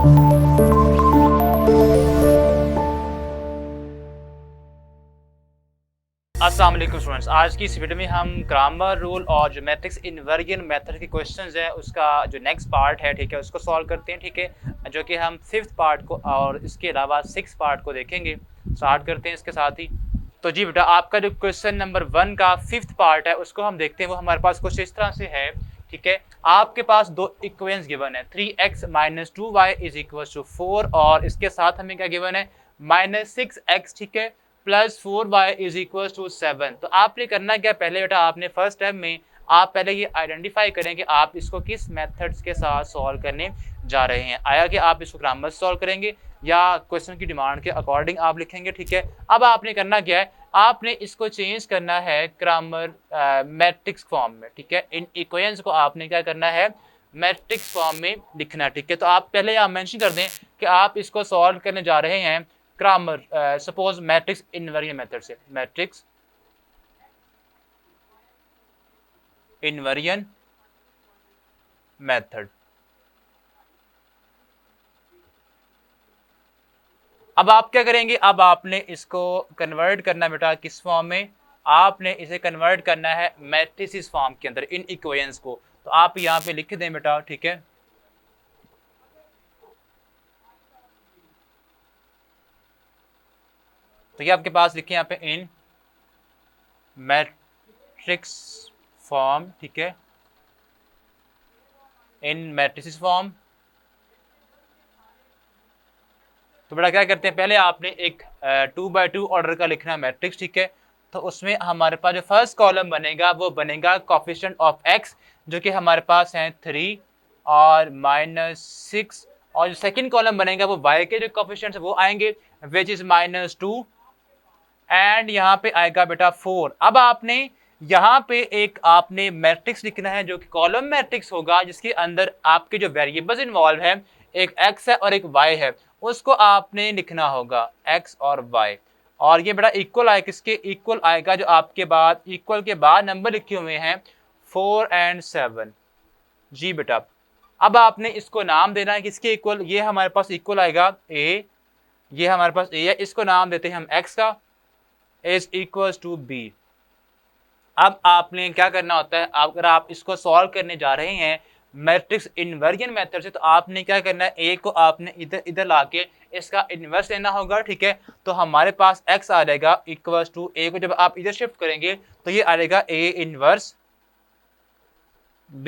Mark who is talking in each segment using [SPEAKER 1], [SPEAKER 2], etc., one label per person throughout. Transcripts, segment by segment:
[SPEAKER 1] अस्सलाम वालेकुम स्टूडेंट्स, आज की इस वीडियो में हम ग्रामर रूल और जो मैट्रिक्स इनवर्जन मेथड के क्वेश्चंस हैं उसका जो नेक्स्ट पार्ट है, ठीक है, उसको सॉल्व करते हैं, ठीक है, जो कि हम 5th पार्ट को और इसके अलावा 6th पार्ट को देखेंगे। स्टार्ट करते हैं इसके साथ ही। तो जी बेटा, आपका जो क्वेश्चन नंबर 1 का 5th पार्ट है उसको हम देखते हैं। वो हमारे पास कुछ इस तरह से है, ठीक है। आपके पास दो इक्वेशंस गिवन है, 3x - 2y = 4 और इसके साथ हमें क्या गिवन है, -6x, ठीक है, +4y = 7। तो आपने करना क्या, पहले बेटा आपने फर्स्ट स्टेप में आप पहले ये आइडेंटिफाई करें कि आप इसको किस मेथड्स के साथ सॉल्व करने जा रहे हैं। आया कि आप इसको ग्रामर से सॉल्व करेंगे या क्वेश्चन की डिमांड के अकॉर्डिंग आप लिखेंगे, ठीक है। अब आपने करना क्या है, आपने इसको चेंज करना है ग्रामर मैट्रिक्स फॉर्म में, ठीक है। इन इक्वेशंस को आपने क्या करना है, मैट्रिक्स फॉर्म में लिखना है, ठीक है। तो आप पहले आप मेंशन कर दें कि आप इसको सॉल्व करने जा रहे हैं grammar suppose matrix inversion method से, मैट्रिक्स इनवर्जन मेथड। अब आप क्या करेंगे, अब आपने इसको कन्वर्ट करना बेटा किस फॉर्म में, आपने इसे कन्वर्ट करना है मैट्रिसेस फॉर्म के अंदर, इन इक्वेशंस को। तो आप यहाँ पे लिख दें बेटा, ठीक है। तो ये आपके पास लिखे यहाँ पे इन मैट्रिक्स फॉर्म, ठीक है, इन मैट्रिसेस फॉर्म। तो बेटा क्या करते हैं, पहले आपने एक 2x2 ऑर्डर का लिखना मैट्रिक्स, ठीक है। तो उसमें हमारे पास जो फर्स्ट कॉलम बनेगा वो बनेगा कोफिशिएंट ऑफ x, जो कि हमारे पास है 3 और -6, और जो सेकंड कॉलम बनेगा वो y के जो कोफिशिएंट्स वो आएंगे विच इज -2 एंड यहाँ पे आएगा बेटा 4। अब आपने यहाँ पे एक आपने मैट्रिक्स लिखना है जो कि कॉलम मैट्रिक्स होगा, जिसके अंदर आपके जो वेरिएबल्स इन्वॉल्व है, एक x है और एक y है, उसको आपने लिखना होगा x और y। और ये बेटा इक्वल आएगा, किसके इक्वल आएगा, जो आपके बाद इक्वल के बाद नंबर लिखे हुए हैं 4 और 7। जी बेटा, अब आपने इसको नाम देना है किसके इक्वल, ये हमारे पास इक्वल आएगा a, ये हमारे पास a है, इसको नाम देते हैं हम x का, इज इक्वल्स टू b। अब आपने क्या करना होता है, अगर आप इसको सॉल्व करने जा रहे हैं मैट्रिक्स इनवर्जन मेथड से, तो आपने क्या करना है, a को आपने इधर लाके इसका इन्वर्स लेना होगा, ठीक है। तो हमारे पास x आ जाएगा इक्वल्स टू a को जब आप इधर शिफ्ट करेंगे तो ये आ जाएगा a इनवर्स b,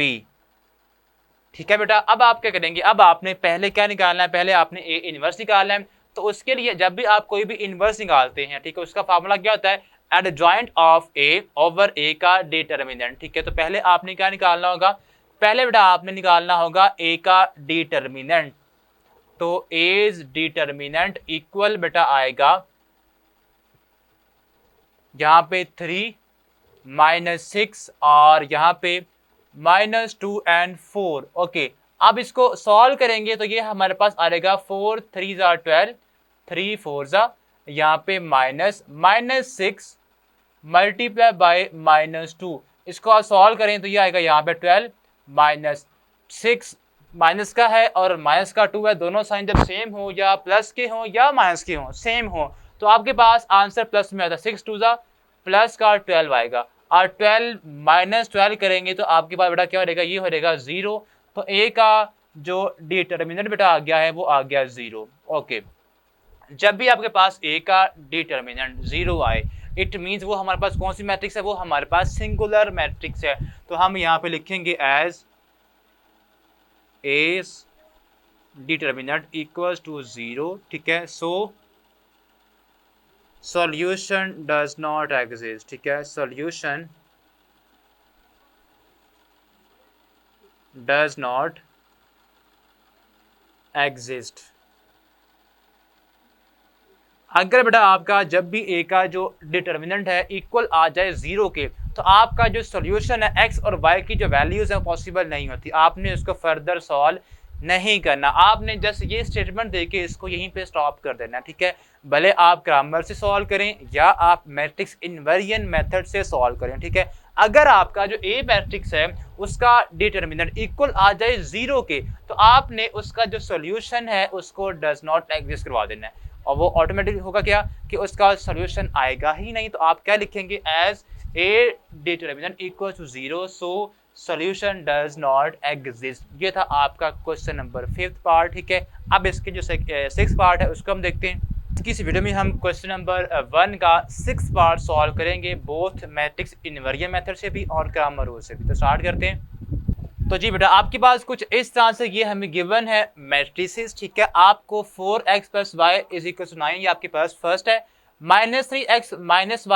[SPEAKER 1] ठीक है बेटा। अब आप क्या करेंगे, अब आपने पहले क्या निकालना है, पहले आपने a इनवर्स निकालना है। तो उसके लिए जब भी आप कोई भी इनवर्स निकालते हैं, ठीक है, उसका फार्मूला क्या होता है, adjoint of a over a का डिटर्मिनेंट, ठीक है। तो पहले आपने क्या निकालना होगा, पहले बेटा आपने निकालना होगा a का डिटर्मिनेंट। तो a's डिटर्मिनेंट इक्वल बेटा आएगा यहाँ पे 3 -6 और यहाँ पे -2 और 4। ओके, अब इसको सॉल्व करेंगे तो ये हमारे पास आ जाएगा 4 3 12, 3 4 यहाँ पे -6 मल्टीप्लाई बाय -2। इसको आप सॉल्व करें तो ये आएगा यहाँ पे 12 -6 माइनस का है और माइनस का 2 है, दोनों साइन जब सेम हो या प्लस के हो या माइनस के हो, सेम हो, तो आपके पास आंसर प्लस में आता है। 6 2 प्लस का 12 आएगा और 12 -12 करेंगे तो आपके पास बेटा क्या हो जाएगा, ये हो जाएगा 0। तो a का जो डिटर्मिनेंट बेटा आ गया है वो आ गया 0। ओके, जब भी आपके पास a का डिटर्मिनेंट 0 आए, इट मीन्स वो हमारे पास कौन सी मैट्रिक्स है, वो हमारे पास सिंगुलर मैट्रिक्स है। तो हम यहाँ पे लिखेंगे as a's determinant equals to 0, ठीक है। सो सॉल्यूशन डज नॉट एग्जिस्ट, ठीक है, सॉल्यूशन डज नॉट एग्जिस्ट। अगर बेटा आपका जब भी a का जो डिटर्मिनेंट है इक्वल आ जाए 0 के, तो आपका जो सॉल्यूशन है x और y की जो वैल्यूज है पॉसिबल नहीं होती, आपने इसको फर्दर सॉल्व नहीं करना, आपने जस्ट ये स्टेटमेंट देके इसको यहीं पे स्टॉप कर देना, ठीक है। भले आप ग्रामर से सॉल्व करें या आप मैट्रिक्स इनवर्जन मेथड से सॉल्व करें, ठीक है। अगर आपका जो ए मैट्रिक्स है उसका डिटर्मिनेंट इक्वल आ जाए 0 के, तो आपने उसका जो सॉल्यूशन है उसको डज नॉट एग्जिस्ट करवा देना है, और वो ऑटोमेटिक होगा क्या कि उसका सॉल्यूशन आएगा ही नहीं। तो आप क्या लिखेंगे, as a determinant equal to 0 so solution does not exist. ये था आपका क्वेश्चन नंबर 5th पार्ट, ठीक है। अब इसके जो 6th पार्ट है उसको हम देखते हैं। इस वीडियो में हम क्वेश्चन नंबर 1 का 6th पार्ट सॉल्व करेंगे, बोथ मैट्रिक्स इनवर्जन मेथड से भी और क्रैमर रूल से भी। तो स्टार्ट करते हैं। तो जी बेटा, आपके पास कुछ इस तरह से ये हमें गिवन है मैट्रिसेस, ठीक है। आपको 4x + y = 9 ये आपके पास फर्स्ट है, -3x - y =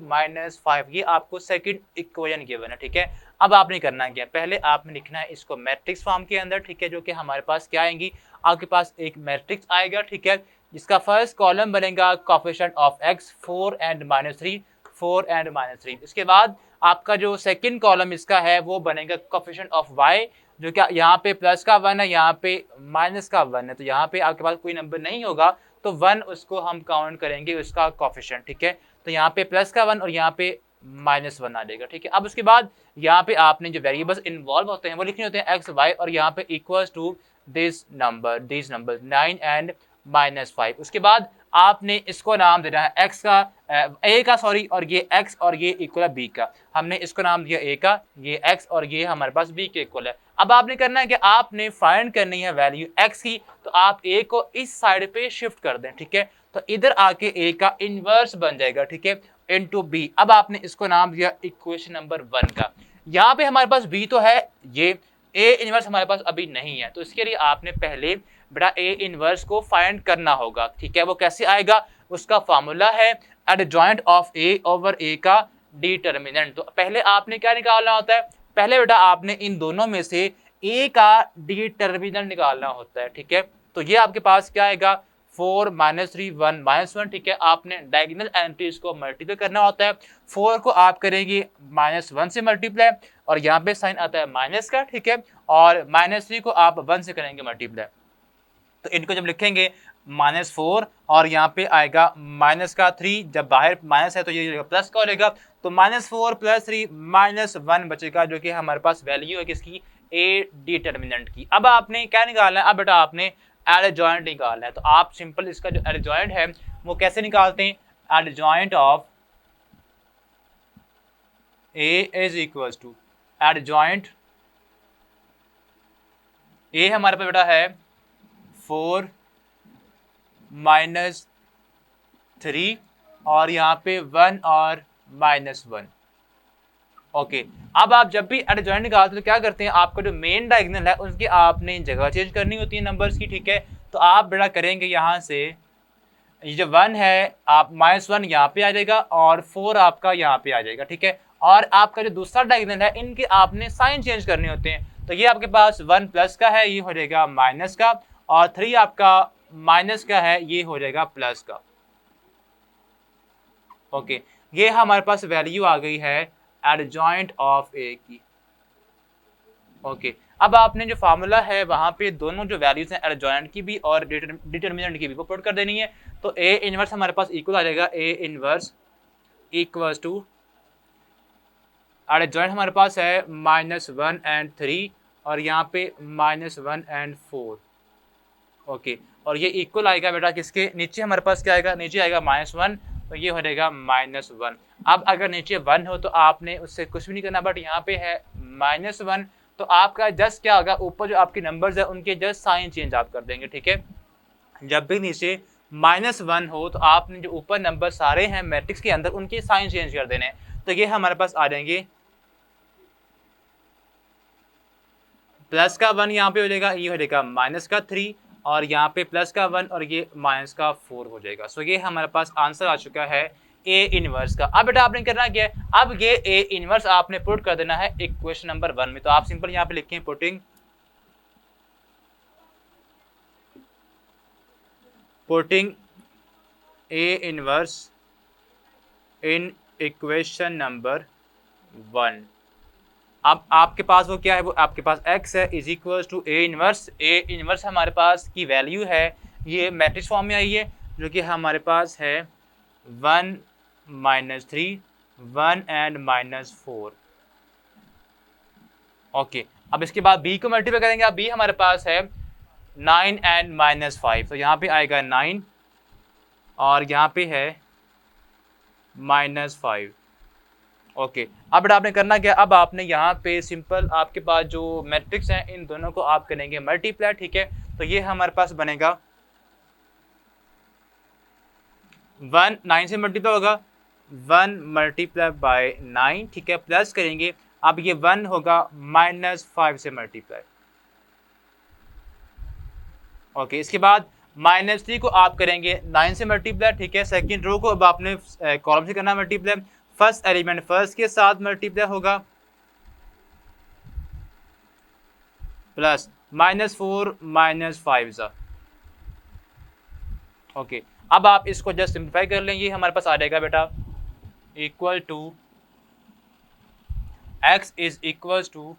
[SPEAKER 1] -5 ये आपको सेकंड इक्वेशन गिवन है, ठीक है। अब आपने करना क्या, पहले आपने लिखना है इसको मैट्रिक्स फॉर्म के अंदर, ठीक है, जो कि हमारे पास क्या आएंगी, आपके पास एक मैट्रिक्स आएगा, ठीक है, जिसका फर्स्ट कॉलम बनेगा coefficient of x 4 and -3 4 and -3। इसके बाद आपका जो सेकंड कॉलम इसका है वो बनेगा कोएफिशिएंट ऑफ y, जो क्या यहाँ पे प्लस का 1 है, यहाँ पे माइनस का 1 है, तो यहाँ पे आपके पास कोई नंबर नहीं होगा तो 1 उसको हम काउंट करेंगे उसका कोएफिशिएंट, ठीक है। तो यहाँ पे प्लस का 1 और यहाँ पे -1 आ जाएगा, ठीक है। अब उसके बाद यहाँ पे आपने जो वेरिएबल्स इन्वॉल्व होते हैं वो लिखने होते हैं x y, और यहाँ पे equals to this number 9 and -5। उसके बाद आपने इसको नाम देना है x का a का सॉरी, और ये x और ये इक्वल है b का। हमने इसको नाम दिया a का, ये x और ये हमारे पास b के इक्वल है। अब आपने करना है कि आपने फाइंड करनी है वैल्यू x की, तो आप a को इस साइड पे शिफ्ट कर दें, ठीक है। तो इधर आके a का इनवर्स बन जाएगा, ठीक है, इनटू b। अब आपने इसको नाम दिया इक्वेशन नंबर 1 का। यहाँ पे हमारे पास b तो है, ये a इनवर्स हमारे पास अभी नहीं है, तो इसके लिए आपने पहले बेटा ए इनवर्स को फाइंड करना होगा, ठीक है। वो कैसे आएगा, उसका फार्मूला है adjoint of A over A का डिटर्मिनेंट। तो पहले आपने क्या निकालना होता है, पहले बेटा आपने इन दोनों में से ए का डिटर्मिनेंट निकालना होता है, ठीक है। तो ये आपके पास क्या आएगा, 4 -3 1 -1, ठीक है। आपने डायगोनल एंट्रीज को मल्टीप्लाई करना होता है। 4 को आप करेंगे -1 से मल्टीप्लाई, और यहाँ पे साइन आता है माइनस का, ठीक है, और -3 को आप 1 से करेंगे मल्टीप्लाई। तो इनको जब लिखेंगे -4 और यहाँ पे आएगा -3, जब बाहर माइनस है तो ये प्लस का हो जाएगा, तो -4 + 3 -1 बचेगा, जो कि हमारे पास वैल्यू है किसकी, ए डिटर्मिनेंट की। अब आपने क्या निकालना है, अब बेटा आपने एडजॉइंट निकालना है। तो आप सिंपल इसका जो एडजॉइंट है वो कैसे निकालते हैं, adjoint of A is equals to adjoint A हमारे पास बेटा है 4 -3 और यहाँ पे 1 और -1। ओके, अब आप जब भी एडजॉइंट निकालते हो तो क्या करते हैं, आपका जो मेन डायगोनल है उसकी आपने जगह चेंज करनी होती है नंबर्स की, ठीक है। तो आप बेटा करेंगे यहाँ से, ये जो 1 है आप -1 यहाँ पे आ जाएगा और 4 आपका यहाँ पे आ जाएगा, ठीक है। और आपका जो दूसरा डायगोनल है इनके आपने साइन चेंज करने होते हैं। तो ये आपके पास 1 प्लस का है, ये हो जाएगा माइनस का, और 3 आपका माइनस का है, ये हो जाएगा प्लस का। ओके, ये हमारे पास वैल्यू आ गई है एडजॉइंट ऑफ ए की। ओके, अब आपने जो फार्मूला है वहां पे दोनों जो वैल्यूज हैं एडजॉइंट की भी और डिटर्मिनेंट की भी वो पुट कर देनी है। तो ए इनवर्स हमारे पास इक्वल आ जाएगा, A inverse equals to adjoint हमारे पास है -1 and 3 और यहाँ पे -1 and 4। ओके, और ये इक्वल आएगा बेटा किसके, नीचे हमारे पास क्या आएगा, नीचे आएगा -1, तो ये हो जाएगा -1। अब अगर नीचे 1 हो तो आपने उससे कुछ भी नहीं करना, बट यहाँ पे है -1, तो आपका जस्ट क्या होगा, ऊपर जो आपके नंबर्स है उनके जस्ट साइन चेंज आप कर देंगे, ठीक है। जब भी नीचे -1 हो तो आपने जो ऊपर नंबर सारे हैं मैट्रिक्स के अंदर उनके साइन चेंज कर देने। तो ये हमारे पास आ जाएंगे प्लस का 1 यहाँ पे हो जाएगा, ये हो जाएगा -3, और यहाँ पे प्लस का 1 और ये -4 हो जाएगा। सो ये हमारे पास आंसर आ चुका है ए इनवर्स का। अब बेटा आपने करना क्या है, अब ये ए इनवर्स आपने पुट कर देना है इक्वेशन नंबर 1 में। तो आप सिंपल यहाँ पे लिखें putting A inverse in equation number 1। अब आपके पास वो क्या है, वो आपके पास x है is equals to A inverse. A inverse हमारे पास की वैल्यू है, ये मैट्रिक्स फॉर्म में आई है, जो कि हमारे पास है 1 - 3 1 एंड -4। ओके, अब इसके बाद b को मल्टीप्लाई करेंगे। अब b हमारे पास है 9 एंड -5, तो यहाँ पे आएगा 9 और यहाँ पे है -5। ओके, अब बेटा आपने करना क्या, अब आपने यहाँ पे सिंपल आपके पास जो मैट्रिक्स हैं इन दोनों को आप करेंगे मल्टीप्लाई, ठीक है। तो ये हमारे पास बनेगा 1 9 से मल्टीप्लाई होगा, 1 मल्टीप्लाई बाय 9, ठीक है, प्लस करेंगे। अब ये 1 होगा -5 से मल्टीप्लाई। ओके, इसके बाद -3 को आप करेंगे 9 से मल्टीप्लाई, ठीक है। सेकंड रो को अब आपने कॉलम से करना मल्टीप्लाई, फर्स्ट एलिमेंट फर्स्ट के साथ मल्टीप्लाई होगा, प्लस -4 -5 सा। ओके, अब आप इसको जस्ट सिंप्लीफाई कर लें, ये हमारे पास आ जाएगा बेटा equal to x is equal to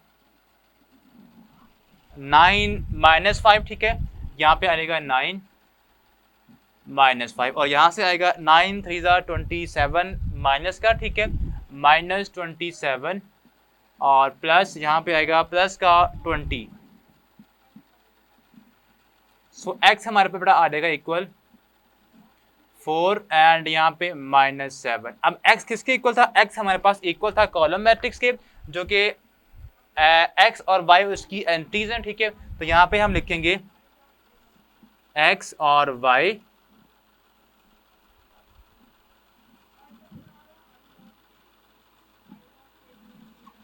[SPEAKER 1] 9 -5, ठीक है। यहाँ पे आएगा 9 -5 और यहाँ से आएगा 9 3 27 माइनस का, ठीक है, -27 और प्लस यहाँ पे आएगा प्लस का 20। सो x हमारे पे बेटा आ जाएगा इक्वल 4 एंड यहाँ पे -7। अब x किसके इक्वल था, x हमारे पास इक्वल था कॉलम मैट्रिक्स के, जो कि x और y उसकी एंट्रीज हैं, ठीक है। तो यहाँ पे हम लिखेंगे x और y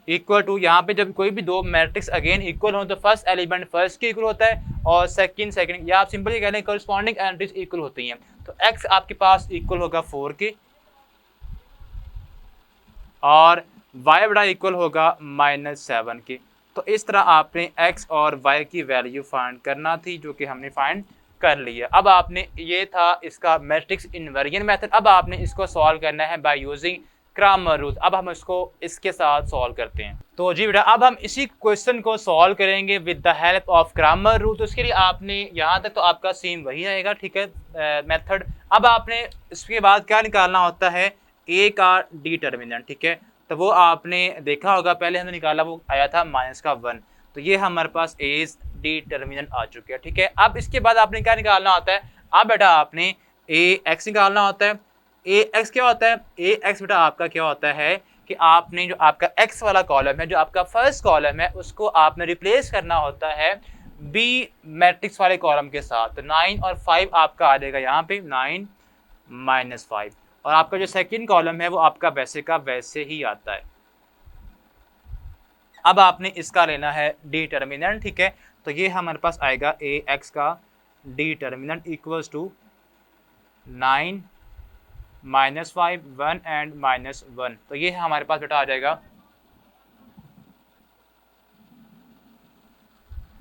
[SPEAKER 1] इक्वल टू, यहाँ पे जब कोई भी दो मैट्रिक्स अगेन इक्वल हो तो फर्स्ट एलिमेंट फर्स्ट के इक्वल होता है और सेकंड, या आप सिंपली कह लें करस्पॉन्डिंग एंट्रीज इक्वल होती हैं। तो x आपके पास इक्वल होगा 4 के और y बड़ा इक्वल होगा -7 के। तो इस तरह आपने x और y की वैल्यू फाइंड करना थी, जो कि हमने फाइंड कर लिया। अब आपने, ये था इसका मैट्रिक्स इनवेरिएंट मेथड। अब आपने इसको सॉल्व करना है बाय यूजिंग क्रैमर रूल। अब हम इसको इसके साथ सॉल्व करते हैं। तो जी बेटा, अब हम इसी क्वेश्चन को सॉल्व करेंगे with the help of Cramer rule. तो इसके लिए आपने यहाँ तक तो आपका सेम वही आएगा, ठीक है, मेथड। अब आपने इसके बाद क्या निकालना होता है, a का डिटर्मिनेंट, ठीक है। तो वो आपने देखा होगा, पहले हमने निकाला, वो आया था -1। तो ये हमारे पास एज डिटर्मिनेंट आ चुके हैं, ठीक है। अब इसके बाद आपने क्या निकालना होता है, अब बेटा आपने ax निकालना होता है। ax क्या होता है, ax बेटा आपका क्या होता है कि आपने जो आपका x वाला कॉलम है, जो आपका फर्स्ट कॉलम है, उसको आपने रिप्लेस करना होता है b मैट्रिक्स वाले कॉलम के साथ। तो 9 और 5 आपका आ जाएगा यहाँ पे 9 -5 और आपका जो सेकंड कॉलम है वो आपका वैसे का वैसे ही आता है। अब आपने इसका लेना है डिटर्मिनेंट, ठीक है। तो ये हमारे पास आएगा ax का डिटर्मिनेंट इक्वल्स टू 9 -5 1 एंड -1। तो ये हमारे पास बेटा आ जाएगा।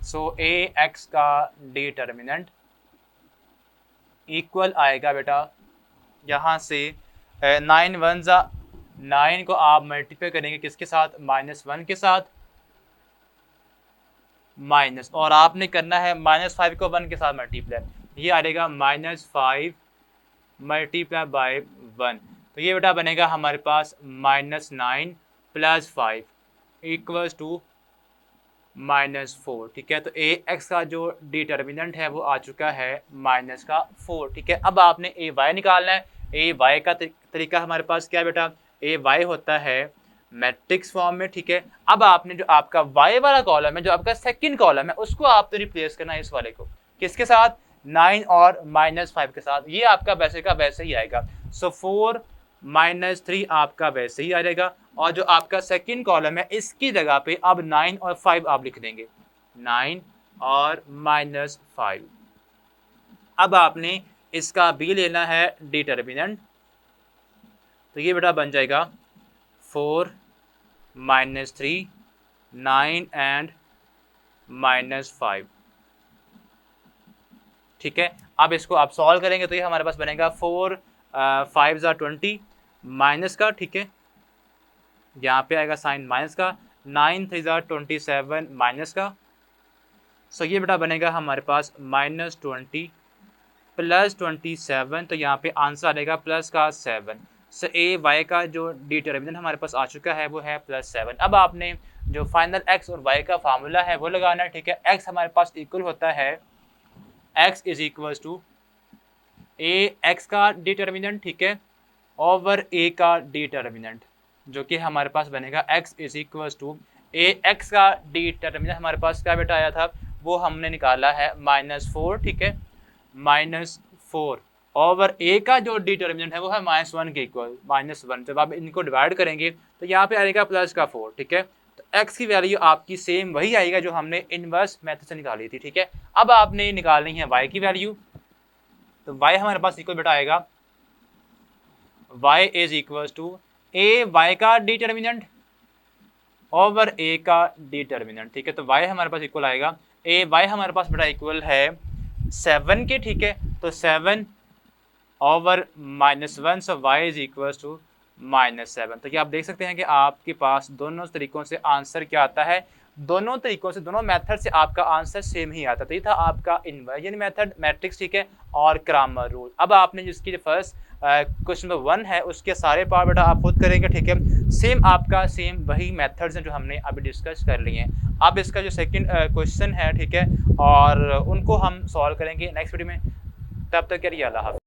[SPEAKER 1] सो ax का डिटर्मिनेंट इक्वल आएगा बेटा यहाँ से 9 1 ज़ा 9 को आप मल्टीप्लाई करेंगे किसके साथ, -1 के साथ, माइनस, और आपने करना है -5 को 1 के साथ मल्टीप्लाई, ये आ जाएगा -5 मल्टीप्लाई बाय 1। तो ये बेटा बनेगा हमारे पास -9 + 5 इक्वल्स टू -4, ठीक है। तो ax का जो डिटर्मिनेंट है वो आ चुका है -4, ठीक है। अब आपने ay निकालना है। ay का तरीका हमारे पास क्या है बेटा, ay होता है मैट्रिक्स फॉर्म में, ठीक है। अब आपने जो आपका y वाला कॉलम है, जो आपका सेकंड कॉलम है, उसको आपने रिप्लेस करना है इस वाले को, किसके साथ, 9 और -5 के साथ। ये आपका वैसे का वैसे ही आएगा। सो 4 -3 आपका वैसे ही आ जाएगा और जो आपका सेकंड कॉलम है इसकी जगह पे अब 9 और 5 आप लिख देंगे, 9 और -5। अब आपने इसका भी लेना है डिटर्मिनेंट। तो ये बेटा बन जाएगा 4 -3 9 एंड -5, ठीक है। अब इसको आप सॉल्व करेंगे तो ये हमारे पास बनेगा 4 5 ज़ा 20 माइनस का, ठीक है, यहाँ पे आएगा साइन माइनस का, 9 3 ज़ा 27 माइनस का। सो ये बेटा बनेगा हमारे पास -20 + 27, तो यहाँ पे आंसर आ जाएगा प्लस का 7। सो ए वाई का जो डिटर्मिनेंट हमारे पास आ चुका है वो है +7। अब आपने जो फाइनल एक्स और वाई का फार्मूला है वो लगाना है, ठीक है। एक्स हमारे पास इक्वल होता है x is equal to A x का डिटर्मिनेंट, ठीक है, ओवर ए का डिटर्मिनेंट, जो कि हमारे पास बनेगा x is equal to A x का डिटर्मिनेंट हमारे पास क्या बेटा आया था, वो हमने निकाला है -4, ठीक है, -4 ओवर ए का जो डिटर्मिनेंट है वो है -1 के इक्वल, -1। जब आप इनको डिवाइड करेंगे तो यहाँ पे आएगा +4, ठीक है। तो x की वैल्यू आपकी सेम वही आएगा जो हमने इनवर्स मेथड से निकाली थी, ठीक है। अब आपने निकालनी है y की वैल्यू, तो y हमारे पास इक्वल बेटा आएगा y is equal to A y का डिटर्मिनेंट ओवर ए का डिटर्मिनेंट, ठीक है। तो y हमारे पास इक्वल आएगा ए वाई हमारे पास बेटा इक्वल है 7 के, ठीक है। तो 7 over -1, so y is equal to -7। तो ये आप देख सकते हैं कि आपके पास दोनों तरीकों से आंसर क्या आता है, दोनों तरीकों से, दोनों मेथड से आपका आंसर सेम ही आता। तो ये था आपका इन्वर्जन मेथड, मैट्रिक्स, ठीक है, और क्रामर रूल। अब आपने जिसकी फर्स्ट क्वेश्चन नंबर 1 है उसके सारे पार्ट बेटा आप खुद करेंगे, ठीक है। सेम आपका सेम वही मेथड्स हैं जो हमने अभी डिस्कस कर लिए हैं। अब इसका जो सेकंड क्वेश्चन है, ठीक है, और उनको हम सॉल्व करेंगे नेक्स्ट वीडियो में। तब तक के लिए अल्लाह हाफ़िज़।